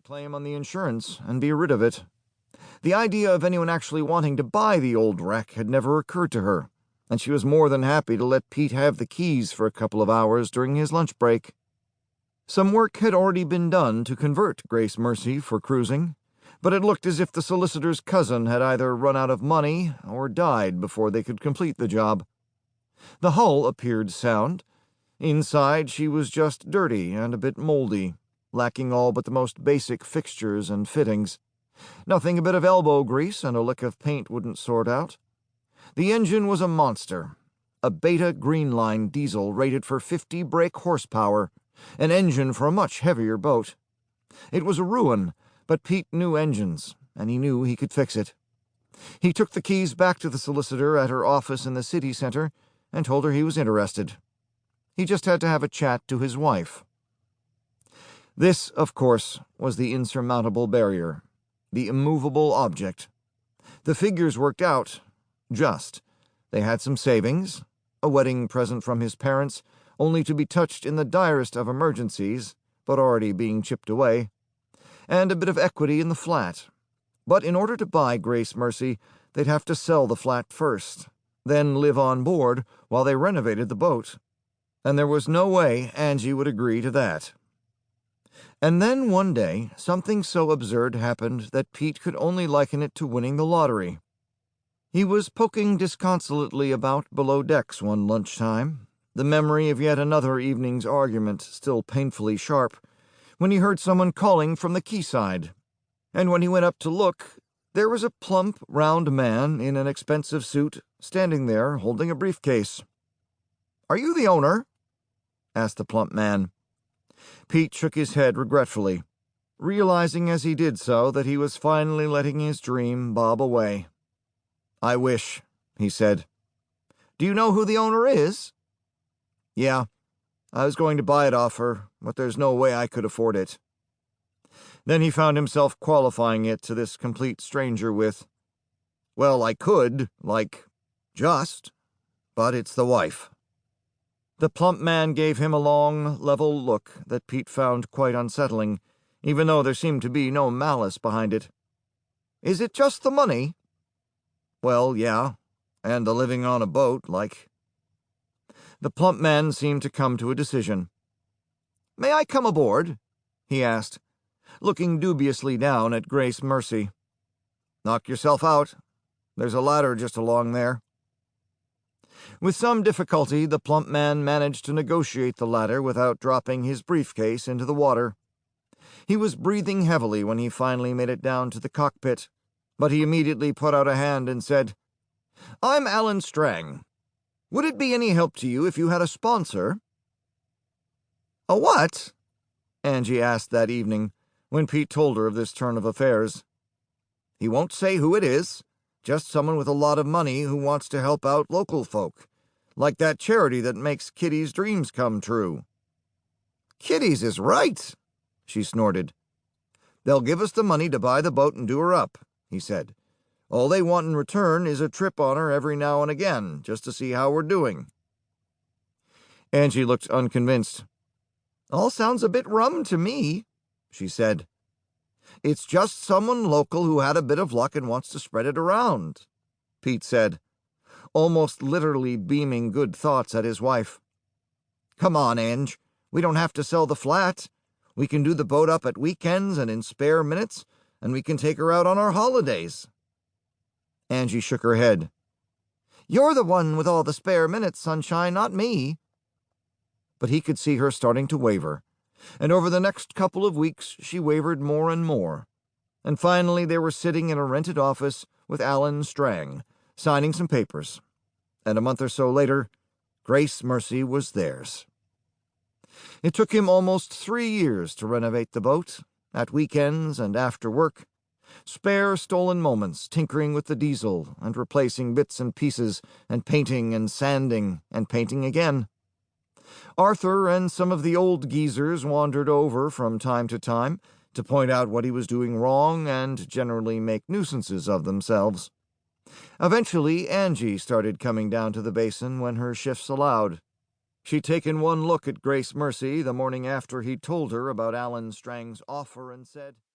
claim on the insurance and be rid of it. The idea of anyone actually wanting to buy the old wreck had never occurred to her, and she was more than happy to let Pete have the keys for a couple of hours during his lunch break. Some work had already been done to convert Grace Mercy for cruising, but it looked as if the solicitor's cousin had either run out of money or died before they could complete the job. The hull appeared sound. Inside, she was just dirty and a bit moldy, lacking all but the most basic fixtures and fittings. Nothing a bit of elbow grease and a lick of paint wouldn't sort out. The engine was a monster, a Beta Greenline diesel rated for 50 brake horsepower, an engine for a much heavier boat. It was a ruin, but Pete knew engines, and he knew he could fix it. He took the keys back to the solicitor at her office in the city center and told her he was interested. He just had to have a chat to his wife. This, of course, was the insurmountable barrier, the immovable object. The figures worked out, just. They had some savings, a wedding present from his parents, only to be touched in the direst of emergencies, but already being chipped away, and a bit of equity in the flat. But in order to buy Grace Mercy, they'd have to sell the flat first, then live on board while they renovated the boat. And there was no way Angie would agree to that. And then one day, something so absurd happened that Pete could only liken it to winning the lottery. He was poking disconsolately about below decks one lunchtime, the memory of yet another evening's argument still painfully sharp, when he heard someone calling from the quayside. And when he went up to look, there was a plump, round man in an expensive suit standing there holding a briefcase. "Are you the owner?" asked the plump man. Pete shook his head regretfully, realizing as he did so that he was finally letting his dream bob away. "I wish," he said. "Do you know who the owner is?" "Yeah, I was going to buy it off her, but there's no way I could afford it." Then he found himself qualifying it to this complete stranger with, "Well, I could, just, but it's the wife." The plump man gave him a long, level look that Pete found quite unsettling, even though there seemed to be no malice behind it. "Is it just the money?" "Well, yeah, and the living on a boat, The plump man seemed to come to a decision. "May I come aboard?" he asked, looking dubiously down at Grace Mercy. "Knock yourself out. There's a ladder just along there." With some difficulty, the plump man managed to negotiate the ladder without dropping his briefcase into the water. He was breathing heavily when he finally made it down to the cockpit, but he immediately put out a hand and said, "I'm Alan Strang. Would it be any help to you if you had a sponsor?" "A what?" Angie asked that evening, when Pete told her of this turn of affairs. "He won't say who it is. Just someone with a lot of money who wants to help out local folk, like that charity that makes Kitty's dreams come true." "Kitty's is right," she snorted. "They'll give us the money to buy the boat and do her up," he said. "All they want in return is a trip on her every now and again, just to see how we're doing." Angie looked unconvinced. "All sounds a bit rum to me," she said. "It's just someone local who had a bit of luck and wants to spread it around," Pete said, almost literally beaming good thoughts at his wife. "Come on, Ange. We don't have to sell the flat. We can do the boat up at weekends and in spare minutes, and we can take her out on our holidays." Angie shook her head. "You're the one with all the spare minutes, sunshine, not me." But he could see her starting to waver, and over the next couple of weeks she wavered more and more, and finally they were sitting in a rented office with Alan Strang, signing some papers, and a month or so later, Grace Mercy was theirs. It took him almost 3 years to renovate the boat, at weekends and after work, spare stolen moments tinkering with the diesel and replacing bits and pieces and painting and sanding and painting again. Arthur and some of the old geezers wandered over from time to point out what he was doing wrong and generally make nuisances of themselves. Eventually, Angie started coming down to the basin when her shifts allowed. She'd taken one look at Grace Mercy the morning after he'd told her about Alan Strang's offer and said,